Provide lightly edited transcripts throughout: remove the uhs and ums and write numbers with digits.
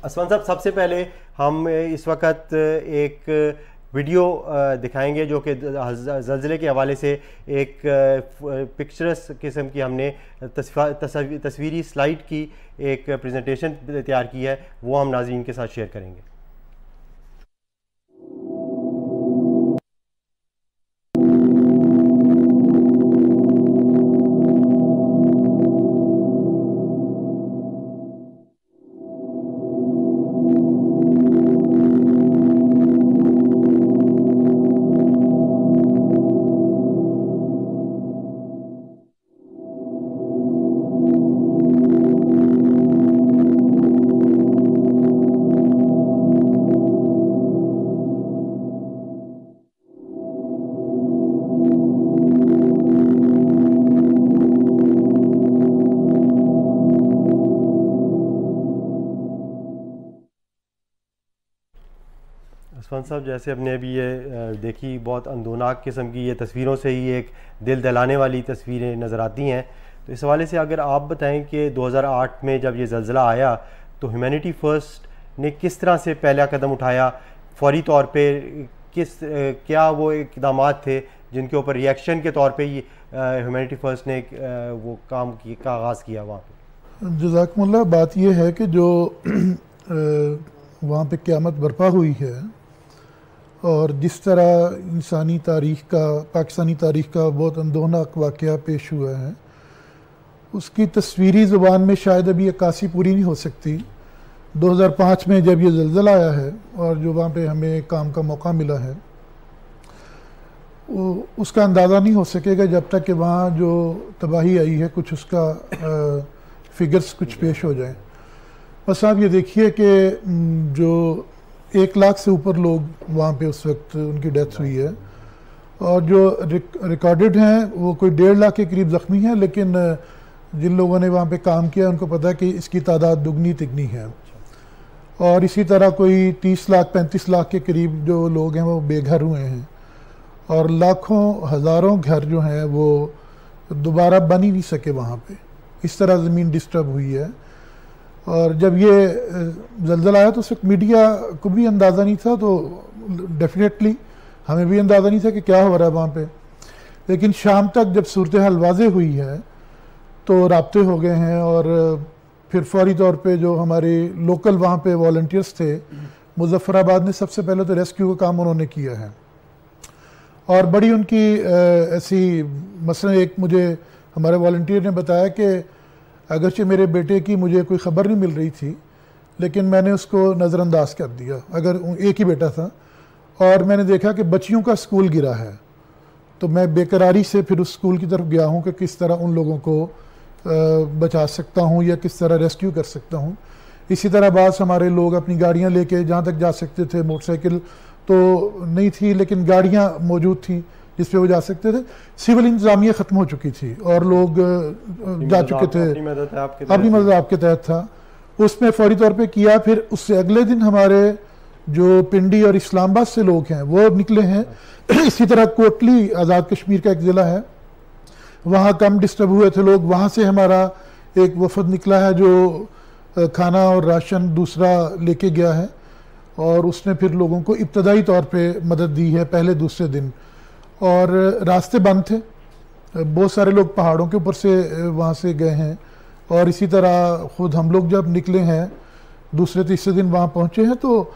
असमान साहब, सबसे पहले हम इस वक्त एक वीडियो दिखाएंगे जो कि ज़लज़ले के हवाले से एक पिक्चरस किस्म की हमने तस्वीरी स्लाइड की एक प्रेजेंटेशन तैयार की है, वो हम नाज़रीन के साथ शेयर करेंगे। असमान साहब, जैसे हमने अभी ये देखी, बहुत अंदोनाक किस्म की ये तस्वीरों से ही एक दिल दहलाने वाली तस्वीरें नज़र आती हैं। तो इस हवाले से अगर आप बताएं कि 2008 में जब ये ज़लज़ला आया तो ह्यूमैनिटी फ़र्स्ट ने किस तरह से पहला कदम उठाया, फौरी तौर पे क्या वो इक़दाम थे जिनके ऊपर रिएक्शन के तौर पे ही ह्यूमैनिटी फ़र्स्ट ने वो काम का आगाज़ किया वहाँ पे? जज़ाकुमुल्लाह, बात ये है कि जो वहाँ पे क़यामत बर्पा हुई है और जिस तरह इंसानी तारीख़ का, पाकिस्तानी तारीख़ का बहुत अंदोनाक वाक़या पेश हुआ है, उसकी तस्वीरी ज़ुबान में शायद अभी अक्कासी पूरी नहीं हो सकती। 2005 में जब ये ज़लज़ला आया है और जो वहाँ पे हमें काम का मौका मिला है, उसका अंदाज़ा नहीं हो सकेगा जब तक कि वहाँ जो तबाही आई है कुछ उसका फिगर्स कुछ पेश हो जाए। बस आप ये देखिए कि जो 1 लाख से ऊपर लोग वहाँ पे उस वक्त उनकी डेथ हुई है और जो रिकॉर्डेड हैं वो कोई 1.5 लाख के करीब ज़ख्मी हैं, लेकिन जिन लोगों ने वहाँ पे काम किया उनको पता है कि इसकी तादाद दुगनी तिगनी है। और इसी तरह कोई 30 लाख 35 लाख के करीब जो लोग हैं वो बेघर हुए हैं और लाखों हज़ारों घर जो हैं वो दोबारा बन ही नहीं सके वहाँ पे। इस तरह ज़मीन डिस्टर्ब हुई है। और जब ये ज़लज़ला आया तो उस वक्त मीडिया को भी अंदाज़ा नहीं था, तो डेफिनेटली हमें भी अंदाज़ा नहीं था कि क्या हो रहा है वहाँ पे। लेकिन शाम तक जब सूरत हाल वाज़े हुई है तो राब्ते हो गए हैं और फिर फौरी तौर पे जो हमारे लोकल वहाँ पे वॉलंटियर्स थे, मुज़फ़्फ़राबाद ने सबसे पहले तो रेस्क्यू का काम उन्होंने किया है और बड़ी उनकी ऐसी, मसलन एक मुझे हमारे वॉलंटियर ने बताया कि अगरचे मेरे बेटे की मुझे कोई ख़बर नहीं मिल रही थी, लेकिन मैंने उसको नज़रअंदाज कर दिया, अगर एक ही बेटा था, और मैंने देखा कि बच्चियों का स्कूल गिरा है, तो मैं बेकरारी से फिर उस स्कूल की तरफ गया हूँ कि किस तरह उन लोगों को बचा सकता हूँ या किस तरह रेस्क्यू कर सकता हूँ। इसी तरह बाद हमारे लोग अपनी गाड़ियाँ लेके जहाँ तक जा सकते थे, मोटरसाइकिल तो नहीं थी लेकिन गाड़ियाँ मौजूद थी जिस पे वो जा सकते थे। सिविल इंतज़ामिया ख़त्म हो चुकी थी और लोग जा चुके थे, अपनी मदद आपके तहत था, उसमें फौरी तौर पे किया। फिर उससे अगले दिन हमारे जो पिंडी और इस्लामाबाद से लोग हैं वो निकले हैं। इसी तरह कोटली आज़ाद कश्मीर का एक ज़िला है, वहाँ कम डिस्टर्ब हुए थे लोग, वहाँ से हमारा एक वफद निकला है जो खाना और राशन दूसरा लेके गया है और उसने फिर लोगों को इब्तदाई तौर पे मदद दी है पहले दूसरे दिन। और रास्ते बंद थे, बहुत सारे लोग पहाड़ों के ऊपर से वहाँ से गए हैं और इसी तरह ख़ुद हम लोग जब निकले हैं दूसरे तीसरे दिन वहाँ पहुँचे हैं तो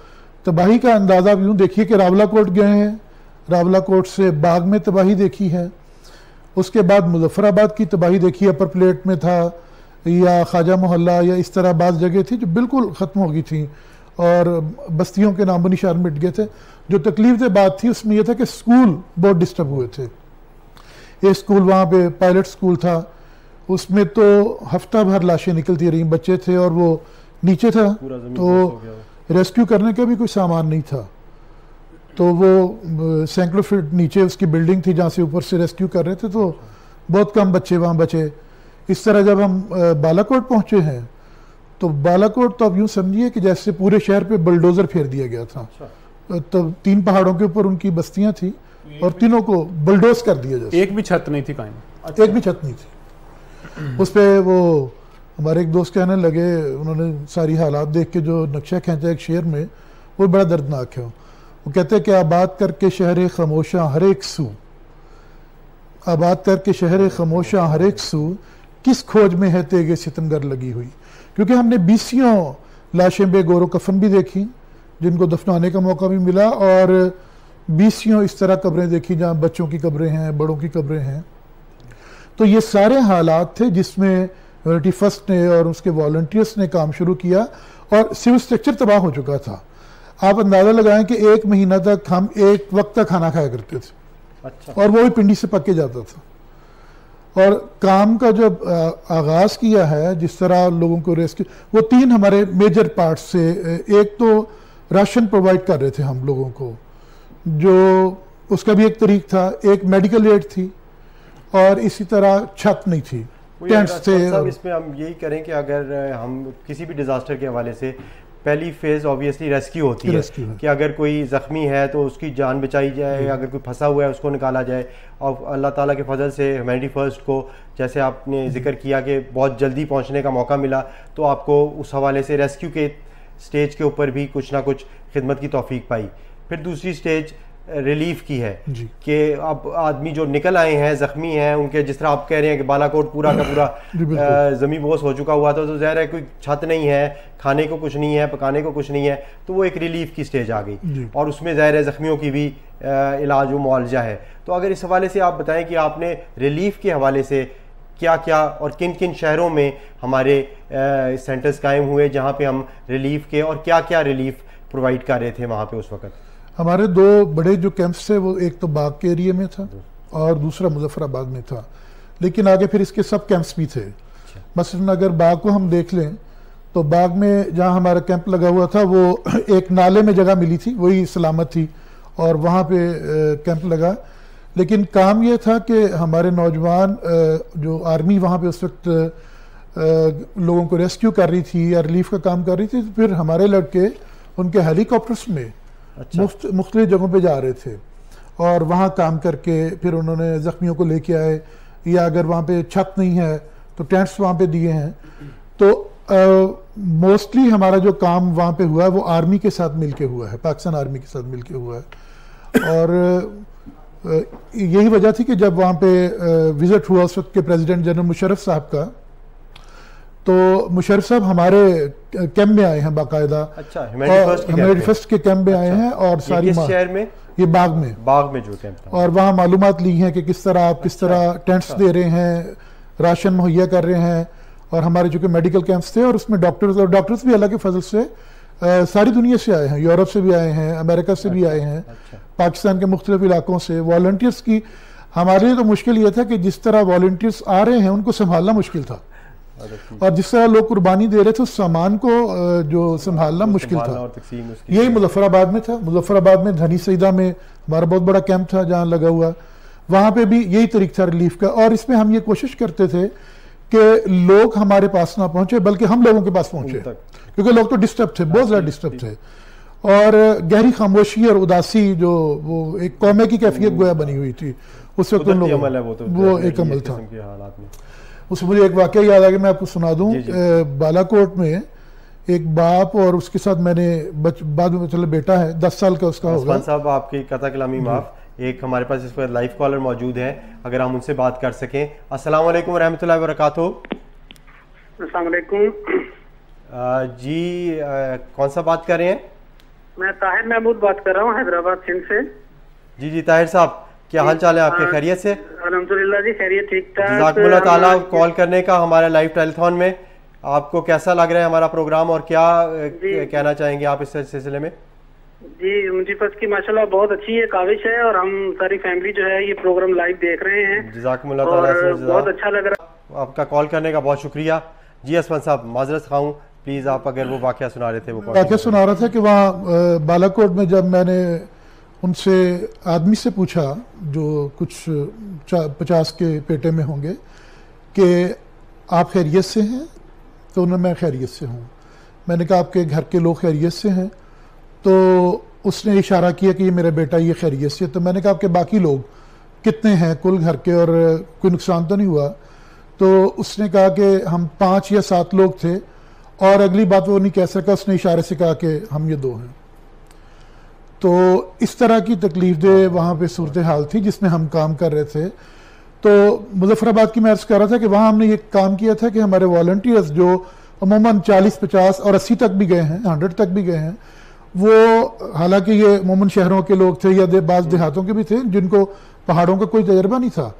तबाही का अंदाज़ा यूँ देखिए कि रावलाकोट गए हैं, रावलाकोट से बाग में तबाही देखी है, उसके बाद मुज़फ़्फ़राबाद की तबाही देखी, अपर प्लेट में था या ख्वाजा मोहल्ला या इस तरह बाज़ जगह थी जो बिल्कुल ख़त्म हो गई थी और बस्तियों के नामो निशान मिट गए थे। जो तकलीफ से बात थी उसमें यह था कि स्कूल बहुत डिस्टर्ब हुए थे। ये स्कूल वहाँ पे पायलट स्कूल था, उसमें तो हफ्ता भर लाशें निकलती रहीं, बच्चे थे और वो नीचे था तो रेस्क्यू करने का भी कोई सामान नहीं था, तो वो सैकड़ों फीट नीचे उसकी बिल्डिंग थी जहाँ से ऊपर से रेस्क्यू कर रहे थे, तो बहुत कम बच्चे वहाँ बचे। इस तरह जब हम बालाकोट पहुँचे हैं तो बालाकोट तो अब यूँ समझिए कि जैसे पूरे शहर पे बुलडोज़र फेर दिया गया था। तो 3 पहाड़ों के ऊपर उनकी बस्तियाँ थी और तीनों को बुलडोज कर दिया। जैसे एक भी छत नहीं थी कायम, एक भी छत नहीं थी, उस पर वो हमारे एक दोस्त कहने लगे, उन्होंने सारी हालात देख के जो नक्शा खींचा एक शेर में, वो बड़ा दर्दनाक है। वो कहते हैं कि आबाद करके शहर खामोशा हर एक सू, आबाद करके शहर खामोशा हर एक सू, किस खोज में है तेगे सितमगर लगी हुई। क्योंकि हमने 20 लाशें बेगौर कफन भी देखी जिनको दफनाने का मौका भी मिला, और 20 इस तरह कब्रें देखी जहाँ बच्चों की कब्रें हैं, बड़ों की कब्रें हैं। तो ये सारे हालात थे जिसमें ह्यूमैनिटी फर्स्ट ने और उसके वॉलंटियर्स ने काम शुरू किया, और सिविल स्ट्रक्चर तबाह हो चुका था। आप अंदाज़ा लगाएं कि 1 महीना तक हम एक वक्त का खाना खाया करते थे। अच्छा। और वो भी पिंडी से पक के जाता था। और काम का जब आगाज किया है, जिस तरह लोगों को रेस्क्यू, वो 3 हमारे मेजर पार्ट से, एक तो राशन प्रोवाइड कर रहे थे हम लोगों को, जो उसका भी एक तरीक था, एक मेडिकल एड थी, और इसी तरह छत नहीं थी, टेंट्स थे। इसमें हम यही करें कि अगर हम किसी भी डिजास्टर के हवाले से, पहली फेज ऑब्वियसली रेस्क्यू होती है कि अगर कोई ज़ख्मी है तो उसकी जान बचाई जाए, अगर कोई फंसा हुआ है उसको निकाला जाए। और अल्लाह ताला के फजल से ह्यूमैनिटी फर्स्ट को, जैसे आपने जिक्र किया कि बहुत जल्दी पहुंचने का मौका मिला, तो आपको उस हवाले से रेस्क्यू के स्टेज के ऊपर भी कुछ ना कुछ खिदमत की तौफीक पाई। फिर दूसरी स्टेज रिलीफ की है कि अब आदमी जो निकल आए हैं, ज़ख्मी हैं, उनके जिस तरह आप कह रहे हैं कि बालाकोट पूरा का पूरा ज़मीन बोस हो चुका हुआ था, तो ज़ाहिर है कोई छत नहीं है, खाने को कुछ नहीं है, पकाने को कुछ नहीं है, तो वो एक रिलीफ की स्टेज आ गई, और उसमें ज़ाहिर है ज़ख्मियों की भी इलाज व मुआवजा है। तो अगर इस हवाले से आप बताएं कि आपने रिलीफ के हवाले से क्या क्या और किन किन शहरों में हमारे सेंटर्स कायम हुए जहाँ पे हम रिलीफ के, और क्या क्या रिलीफ प्रोवाइड कर रहे थे वहाँ पे उस वक्त? हमारे 2 बड़े जो कैंप्स थे, वो एक तो बाग के एरिया में था और दूसरा मुजफ्फराबाद में था, लेकिन आगे फिर इसके सब कैंप्स भी थे। मसलन अगर बाग को हम देख लें तो बाग में जहाँ हमारा कैंप लगा हुआ था, वो एक नाले में जगह मिली थी, वही सलामत थी, और वहाँ पे कैंप लगा। लेकिन काम ये था कि हमारे नौजवान जो आर्मी वहाँ पे उस वक्त लोगों को रेस्क्यू कर रही थी या रिलीफ का काम कर रही थी, तो फिर हमारे लड़के उनके हेलीकॉप्टर्स में मुख्तलिफ जगहों पे जा रहे थे, और वहाँ काम करके फिर उन्होंने ज़ख्मियों को लेके आए, या अगर वहाँ पे छत नहीं है तो टेंट्स वहाँ पे दिए हैं। तो मोस्टली हमारा जो काम वहाँ पे हुआ है वो आर्मी के साथ मिलके हुआ है, पाकिस्तान आर्मी के साथ मिलके हुआ है। और यही वजह थी कि जब वहाँ पे विजिट हुआ उस वक्त के प्रेसिडेंट जनरल मुशर्रफ साहब का, तो मुशर्रफ साहब हमारे कैंप में आए हैं बाकायदा। अच्छा, ह्यूमैनिटी फर्स्ट के कैंप में आए हैं, और सारी शहर में, ये बाग में जो कैंप था, और वहाँ मालूमात ली हैं कि किस तरह आप किस तरह टेंट्स दे रहे हैं, राशन मुहैया कर रहे हैं। और हमारे चूँकि मेडिकल कैंप्स थे, और उसमें डॉक्टर्स भी अल्लाह के फजल से सारी दुनिया से आए हैं, यूरोप से भी आए हैं, अमेरिका से भी आए हैं, पाकिस्तान के मुख्तलिफ इलाकों से। वॉलंटियर्स की हमारे लिए तो मुश्किल ये था कि जिस तरह वॉलंटियर्स आ रहे हैं उनको संभालना मुश्किल था, और जिस तरह लोग कुर्बानी दे रहे थे उस सामान को जो संभालना मुश्किल था। यही मुजफ्फराबाद में था। मुजफ्फराबाद में धनी सईदा में हमारा बहुत बड़ा कैंप था जहाँ लगा हुआ, वहाँ पे भी यही तरीका था रिलीफ का। और इसमें हम ये कोशिश करते थे कि लोग हमारे पास ना पहुंचे, बल्कि हम लोगों के पास पहुंचे, क्योंकि लोग तो डिस्टर्ब थे, बहुत ज़्यादा डिस्टर्ब थे। और गहरी खामोशी और उदासी, जो वो एक कौमे की कैफियत गोया बनी हुई थी उस वक्त उन लोगों, वो एक अमल था। उसमें मुझे एक वाक़या याद आ गया, मैं आपको सुना दूं। बालाकोट में एक बाप और उसके साथ मैंने बाद में चलो बेटा है 10 साल का उसका होगा। साहब आपकी कथा कलामी माफ, एक हमारे पास इस पर लाइव कॉलर मौजूद है, अगर हम उनसे बात कर सकें। अस्सलाम वालेकुम रहमतुल्लाहि व बरकातहू। अस्सलाम वालेकुम जी, कौन सा बात कर रहे हैं? मैं ताहिर महमूद बात कर रहा हूँ हैदराबाद सिंध से। जी जी ताहिर साहब, क्या हाल चाल है आपके? खैरियत से? अल्हम्दुलिल्लाह जी, खैरियत ठीक ठाक। जज़ाकुमुल्लाह ताला कॉल करने का हमारा लाइव टेलीथॉन में। आपको कैसा लग रहा है हमारा प्रोग्राम, और क्या कहना चाहेंगे आप इस सिलसिले में? जी, मुझे फर्स्ट की माशाल्लाह बहुत अच्छी है काविश है, और हम सारी फैमिली जो है ये प्रोग्राम लाइव देख रहे हैं। जज़ाकुमुल्लाह ताला, बहुत अच्छा लग रहा है। आपका कॉल करने का बहुत शुक्रिया। जी असफन साहब, माजरत खाऊं, प्लीज़ आप अगर वो वाक़या सुना रहे थे। वो वाक़या सुना रहा था कि वहाँ बालाकोट में जब मैंने उनसे आदमी से पूछा जो कुछ 50 के पेटे में होंगे कि आप खैरियत से हैं, तो उन्होंने मैं खैरियत से हूँ। मैंने कहा आपके घर के लोग खैरियत से हैं, तो उसने इशारा किया कि ये मेरा बेटा ये खैरियत से। तो मैंने कहा आपके बाकी लोग कितने हैं कुल घर के, और कोई नुकसान तो नहीं हुआ? तो उसने कहा कि हम 5 या 7 लोग थे, और अगली बात वो नहीं कह सका, उसने इशारे से कहा कि हम ये 2 हैं। तो इस तरह की तकलीफ दे वहाँ पे सूरत हाल थी जिसमें हम काम कर रहे थे। तो मुजफ्फराबाद की मैं अर्ज़ कर रहा था कि वहाँ हमने ये काम किया था कि हमारे वॉलंटियर्स जो अमूमन 40-50 और 80 तक भी गए हैं, 100 तक भी गए हैं, वो हालांकि ये अमूमन शहरों के लोग थे या बाज़ देहातों के भी थे जिनको पहाड़ों का कोई तजर्बा नहीं था,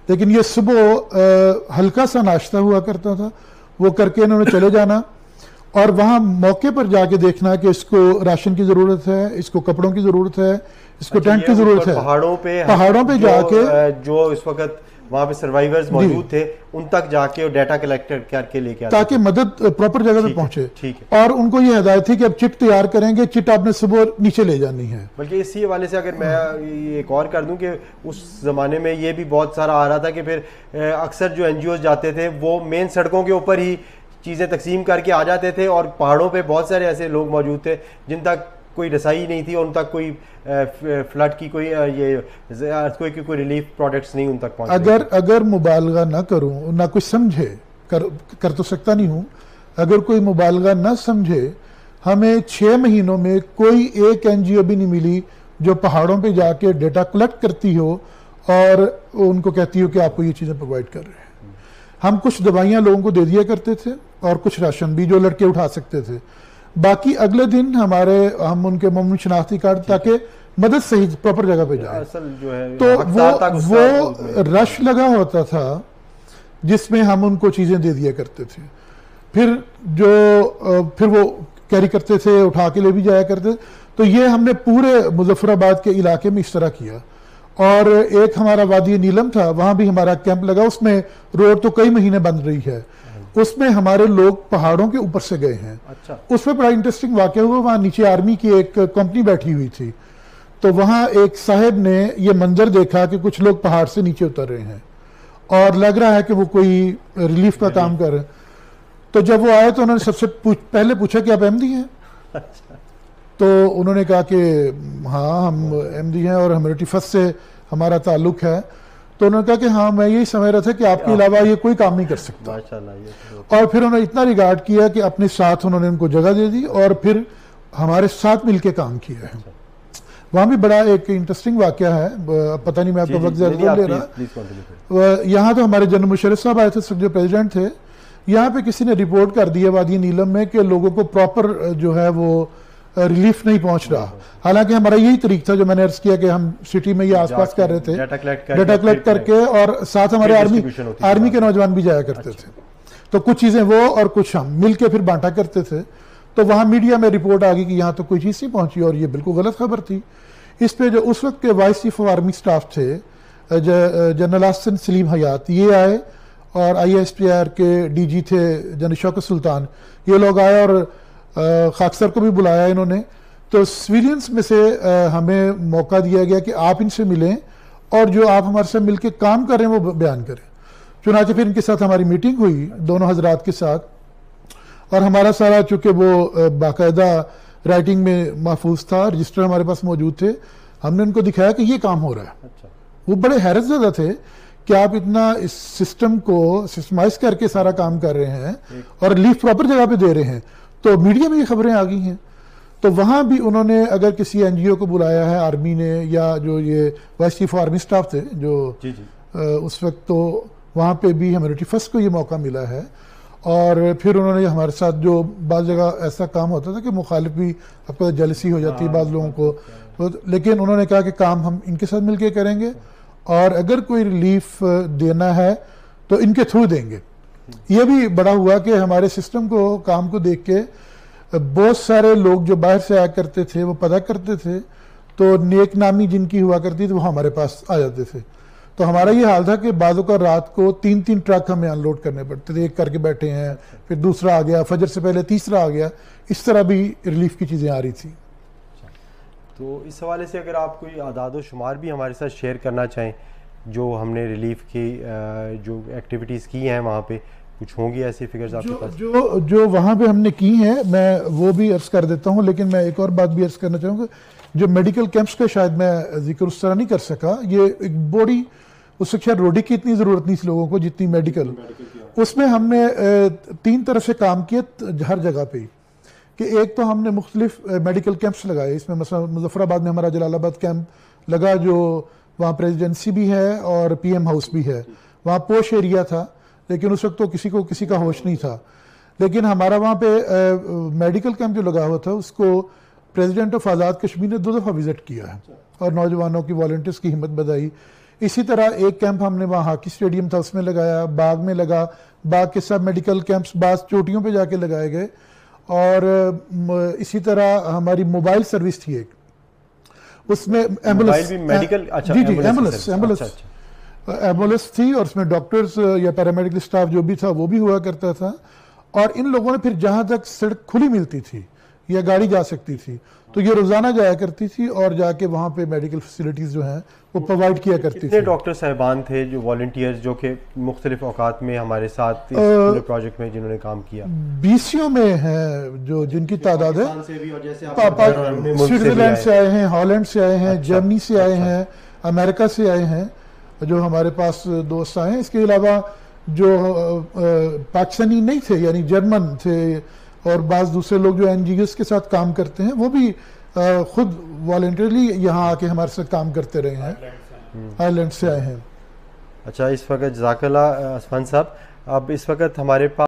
लेकिन ये सुबह हल्का सा नाश्ता हुआ करता था, वो करके इन्होंने चले जाना और वहाँ मौके पर जाके देखना कि इसको राशन की ज़रूरत है, इसको कपड़ों की ज़रूरत है, इसको टेंट की ज़रूरत है। पहाड़ों पे जाके जो इस वक्त वहाँ पे सर्वाइवर्स मौजूद थे उन तक जाके और डाटा कलेक्ट करके लेके आते ताकि मदद प्रॉपर जगह पे पहुंचे। ठीक है। और उनको ये हिदायत थी कि अब चिट तैयार करेंगे, चिट आपने सुबह नीचे ले जानी है। बल्कि इसी हवाले से अगर मैं एक और कर दूं कि उस ज़माने में ये भी बहुत सारा आ रहा था कि फिर अक्सर जो NGOs जाते थे वो मेन सड़कों के ऊपर ही चीज़ें तकसीम करके आ जाते थे और पहाड़ों पे बहुत सारे ऐसे लोग मौजूद थे जिन तक कोई रसाई नहीं थी और उन तक कोई फ्लड की कोई कोई रिलीफ प्रोडक्ट्स नहीं उन तक पहुंचे। अगर मुबालगा ना करूं, ना कुछ समझे, कर तो सकता नहीं हूं, अगर कोई मुबालगा ना समझे, हमें 6 महीनों में कोई एक NGO भी नहीं मिली जो पहाड़ों पे जाके डेटा कलेक्ट करती हो और उनको कहती हो कि आपको ये चीज़ें प्रोवाइड कर रहे हैं। हम कुछ दवाइयाँ लोगों को दे दिया करते थे और कुछ राशन भी जो लड़के उठा सकते थे, बाकी अगले दिन हम उनके मम्मी शनाख्ती कार्ड ताकि मदद सही प्रॉपर जगह पे जाए। असल जो है तो वो रश लगा होता था जिसमें हम उनको चीज़ें दे दिया करते थे, फिर वो कैरी करते थे, उठा के ले भी जाया करते। तो ये हमने पूरे मुजफ्फराबाद के इलाके में इस तरह किया। और एक हमारा वादी नीलम था, वहाँ भी हमारा कैंप लगा, उसमें रोड तो कई महीने बंद रही है, उसमें हमारे लोग पहाड़ों के ऊपर से गए हैं। अच्छा। उसमें बड़ा इंटरेस्टिंग वाक़या हुआ, वहाँ नीचे आर्मी की एक कंपनी बैठी हुई थी, तो वहाँ एक साहब ने ये मंजर देखा कि कुछ लोग पहाड़ से नीचे उतर रहे हैं और लग रहा है कि वो कोई रिलीफ का काम कर रहे हैं। तो जब वो आए तो उन्होंने सबसे पहले पूछा कि आप MD हैं? अच्छा। तो उन्होंने कहा कि हाँ हम MD हैं और ह्यूमैनिटी फर्स्ट से हमारा ताल्लुक है। तो उन्होंने कहा कि हाँ मैं यही समझ रहा था कि आपके अलावा ये कोई काम नहीं कर सकता। और फिर उन्होंने इतना रिगार्ड किया कि अपने साथ उन्होंने उनको जगह दे दी और फिर हमारे साथ मिलके काम किया है। वहाँ भी बड़ा एक इंटरेस्टिंग वाकया है, पता नहीं मैं आपका वक्त ज़्यादा ले रहा। यहाँ तो हमारे जनरल मुशर्रफ साहब आए थे, जो प्रेसिडेंट थे, यहाँ पे किसी ने रिपोर्ट कर दिया वादी नीलम में कि लोगों को प्रॉपर जो है वो रिलीफ नहीं पहुंच रहा। हालांकि हमारा यही तरीक था जो मैंने अर्ज किया कि हम सिटी में ये आसपास कर रहे थे, डाटा कलेक्ट करके, और साथ हमारे आर्मी के नौजवान भी जाया करते थे। तो कुछ चीज़ें वो और कुछ हम मिल के फिर बांटा करते थे। तो वहाँ मीडिया में रिपोर्ट आ गई कि यहाँ तो कोई चीज़ नहीं पहुँची और ये बिल्कुल गलत खबर थी। इस पे जो उस वक्त के vice chief of army staff थे जनरल हसन सलीम हयात, ये आए, और ISPR के DG थे जनरल शौकत सुल्तान, ये लोग आए और खाकसर को भी बुलाया इन्होंने। तो सिविलियंस में से हमें मौका दिया गया कि आप इनसे मिलें और जो आप हमारे साथ मिलकर काम कर रहे हैं वो बयान करें। चुनांचे फिर इनके साथ हमारी मीटिंग हुई दोनों हजरात के साथ, और हमारा सारा चूँकि वो बाकायदा राइटिंग में महफूज था, रजिस्टर हमारे पास मौजूद थे, हमने उनको दिखाया कि ये काम हो रहा है। अच्छा। वो बड़े हैरत ज़दा थे कि आप इतना इस सिस्टम को सिस्टमाइज करके सारा काम कर रहे हैं और रिलीफ प्रॉपर जगह पे दे रहे हैं। तो मीडिया में ये खबरें आ गई हैं। तो वहाँ भी उन्होंने अगर किसी NGO को बुलाया है आर्मी ने, या जो ये वाइस चीफ आर्मी स्टाफ थे जो जी। उस वक्त, तो वहाँ पे भी ह्यूमैनिटी फर्स्ट को ये मौका मिला है। और फिर उन्होंने हमारे साथ, जो बाज़ जगह ऐसा काम होता था कि मुखालिफ भी आपको जेलसी हो जाती है बाज़ लोगों को, तो लेकिन उन्होंने कहा कि काम हम इनके साथ मिलके करेंगे और अगर कोई रिलीफ देना है तो इनके थ्रू देंगे। ये भी बड़ा हुआ कि हमारे सिस्टम को, काम को देख के बहुत सारे लोग जो बाहर से आया करते थे वो पता करते थे, तो नेक नामी जिनकी हुआ करती थी वो हमारे पास आ जाते थे। तो हमारा ये हाल था कि बाज़ों का रात को 3-3 ट्रक हमें अनलोड करने पड़ते थे, एक करके बैठे हैं, फिर दूसरा आ गया, फजर से पहले तीसरा आ गया, इस तरह भी रिलीफ की चीज़ें आ रही थी। तो इस हवाले से अगर आप कोई आदाद शुमार भी हमारे साथ शेयर करना चाहें, जो हमने रिलीफ की जो एक्टिविटीज़ की हैं वहाँ पे, कुछ होंगी ऐसी फिगर्स आपके पास? जो वहाँ पे हमने की हैं मैं वो भी अर्ज कर देता हूँ, लेकिन मैं एक और बात भी अर्ज करना चाहूँगा। जो मेडिकल कैंप्स का शायद मैं जिक्र उस तरह नहीं कर सका, ये एक उससे खैर रोडी की इतनी ज़रूरत नहीं थी लोगों को जितनी मेडिकल। उसमें हमने 3 तरह से काम किए हर जगह पे कि एक तो हमने मुख्तलिफ मेडिकल कैंप्स लगाए। इसमें मसलन मुजफ्फराबाद में हमारा जलालाबाद कैंप लगा, जो वहाँ प्रेसिडेंसी भी है और PM हाउस भी है। वहाँ पोश एरिया था, लेकिन उस वक्त तो किसी का होश नहीं था। लेकिन हमारा वहाँ पे मेडिकल कैंप जो लगा हुआ था उसको प्रेसिडेंट ऑफ आज़ाद कश्मीर ने 2 दफ़ा विज़िट किया है और नौजवानों की वॉलंटियर्स की हिम्मत बधाई। इसी तरह एक कैंप हमने वहाँ हॉकी स्टेडियम था उसमें लगाया, बाग में लगा, बाग के सब मेडिकल कैंप्स बास चोटियों पे जाके लगाए गए। और इसी तरह हमारी मोबाइल सर्विस थी एक, उसमें एम्बुलेंस एम्बुलेंस थी और उसमें डॉक्टर्स या पैरामेडिकल स्टाफ जो भी था वो भी हुआ करता था। और इन लोगों ने फिर जहाँ तक सड़क खुली मिलती थी या गाड़ी जा सकती थी तो ये रोज़ाना जाया करती थी और जाके वहाँ पे मेडिकल फैसिलिटीज़ जो हैं वो प्रोवाइड किया करती थी। डॉक्टर साहिबान थे जो वॉलंटियर्स जो कि मुख्तलिफ औकात में हमारे साथ इस पूरे प्रोजेक्ट में जिन्होंने काम किया? 20 में हैं जो जिनकी तादाद है। स्विट्जरलैंड से आए हैं, हॉलैंड से आए हैं, जर्मनी से आए हैं, अमेरिका से आए हैं जो हमारे पास दोस्त आए हैं। इसके अलावा जो पाकिस्तानी नहीं थे यानी जर्मन थे और बाज़ दूसरे लोग जो NGOs के साथ काम करते हैं वो भी खुद वॉलंटरली यहाँ आके हमारे साथ काम करते रहे हैं, आयरलैंड से आए हैं। अच्छा, इस वक्त जज़ाकल्लाह असफान साहब, अब इस वक्त हमारे पास